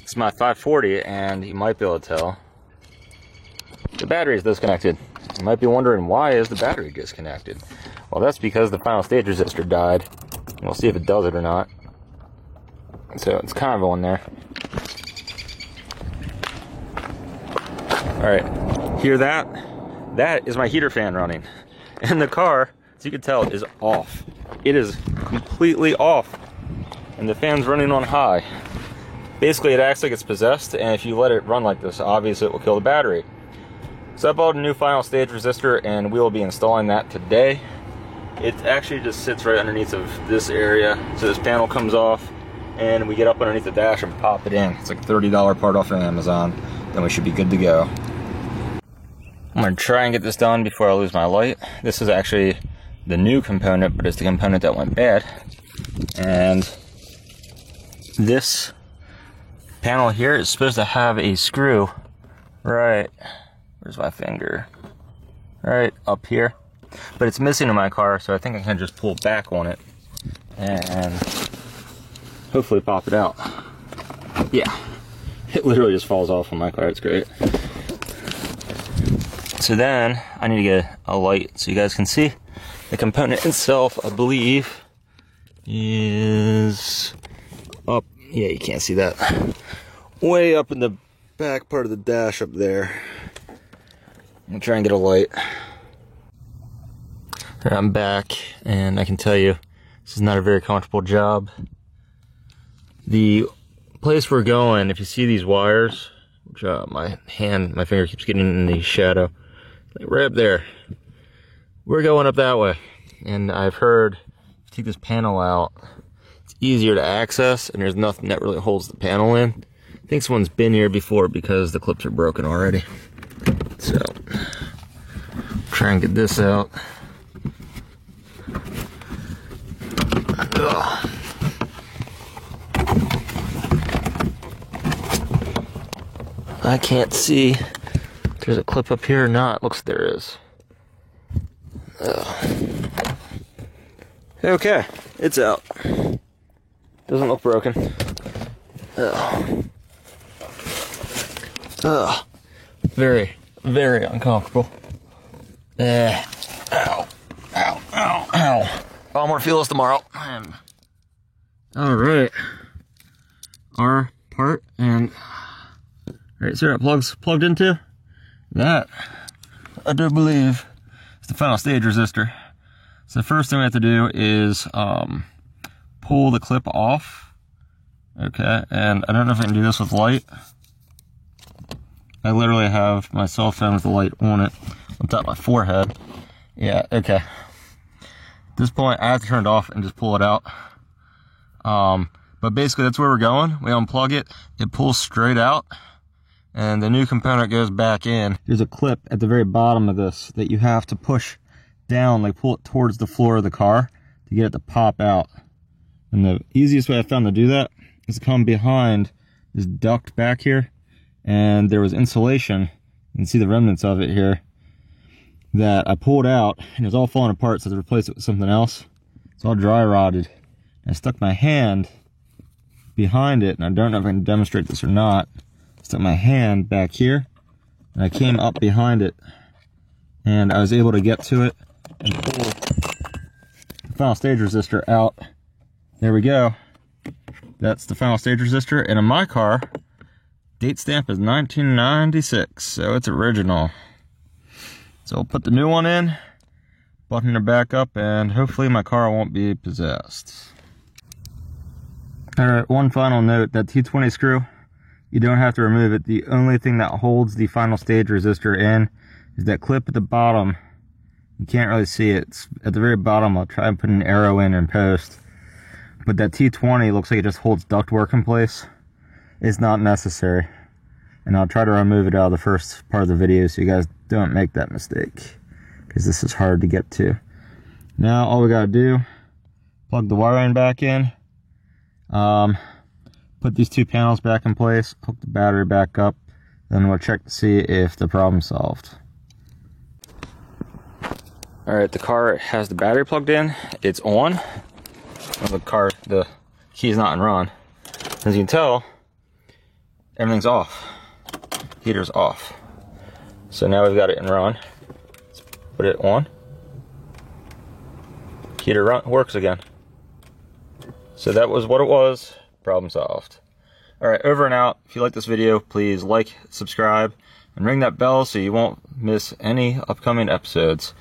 It's my 540, and you might be able to tell the battery is disconnected. You might be wondering, why is the battery disconnected? Well, that's because the final stage resistor died. We'll see if it does it or not. So it's kind of on there. Alright, hear that? That is my heater fan running. And the car, as you can tell, is off. It is completely off. And the fan's running on high. Basically, it acts like it's possessed, and if you let it run like this, obviously it will kill the battery. So I bought a new final stage resistor, and we will be installing that today. It actually just sits right underneath of this area. So this panel comes off, and we get up underneath the dash and pop it in. It's like a $30 part off of Amazon. Then we should be good to go. I'm going to try and get this done before I lose my light. This is actually the new component, but it's the component that went bad. And this panel here is supposed to have a screw right, where's my finger? Right up here. But it's missing in my car, so I think I can just pull back on it and hopefully pop it out. Yeah, it literally just falls off on my car. It's great. So then I need to get a light so you guys can see. The component itself, I believe, is up. Yeah, you can't see that. Way up in the back part of the dash up there. I'm gonna try and get a light. I'm back, and I can tell you, this is not a very comfortable job. The place we're going, if you see these wires, which my finger keeps getting in the shadow, like right up there. We're going up that way, and I've heard, take this panel out, it's easier to access, and there's nothing that really holds the panel in. I think someone's been here before because the clips are broken already. So, try and get this out. Ugh. I can't see if there's a clip up here or not. Looks like there is. Ugh. Okay, it's out. Doesn't look broken. Ugh. Ugh. Very, very uncomfortable. Ow. Ow. Ow. Ow. I'll more feel this tomorrow. Alright. Our part, and right, so that plug's plugged into. That, I do believe, is the final stage resistor. So the first thing we have to do is pull the clip off. Okay, and I don't know if I can do this with light. I literally have my cell phone with the light on it on top of my forehead. Yeah, okay. At this point, I have to turn it off and just pull it out. But basically, that's where we're going. We unplug it, it pulls straight out, and the new component goes back in. There's a clip at the very bottom of this that you have to push down, like pull it towards the floor of the car to get it to pop out. And the easiest way I found to do that is to come behind this duct back here, and there was insulation. You can see the remnants of it here that I pulled out, and it was all falling apart, so I had to replace it with something else. It's all dry rotted. And I stuck my hand behind it, and I don't know if I can demonstrate this or not. I stuck my hand back here, and I came up behind it, and I was able to get to it and pull the final stage resistor out. There we go. That's the final stage resistor, and in my car, date stamp is 1996, so it's original. So I'll put the new one in, button her back up, and hopefully my car won't be possessed. Alright, one final note, that T20 screw, you don't have to remove it. The only thing that holds the final stage resistor in is that clip at the bottom. You can't really see it. It's at the very bottom. I'll try and put an arrow in post. But that T20 looks like it just holds ductwork in place. It's not necessary. And I'll try to remove it out of the first part of the video so you guys don't make that mistake, because this is hard to get to. Now all we gotta do, plug the wiring back in, put these two panels back in place, hook the battery back up, then we'll check to see if the problem's solved. Alright, the car has the battery plugged in, it's on. Well, the key's not in run. As you can tell, everything's off. Heater's off. So now we've got it in run. Let's put it on. Heater works again. So that was what it was. Problem solved. Alright, over and out. If you like this video, please like, subscribe, and ring that bell so you won't miss any upcoming episodes.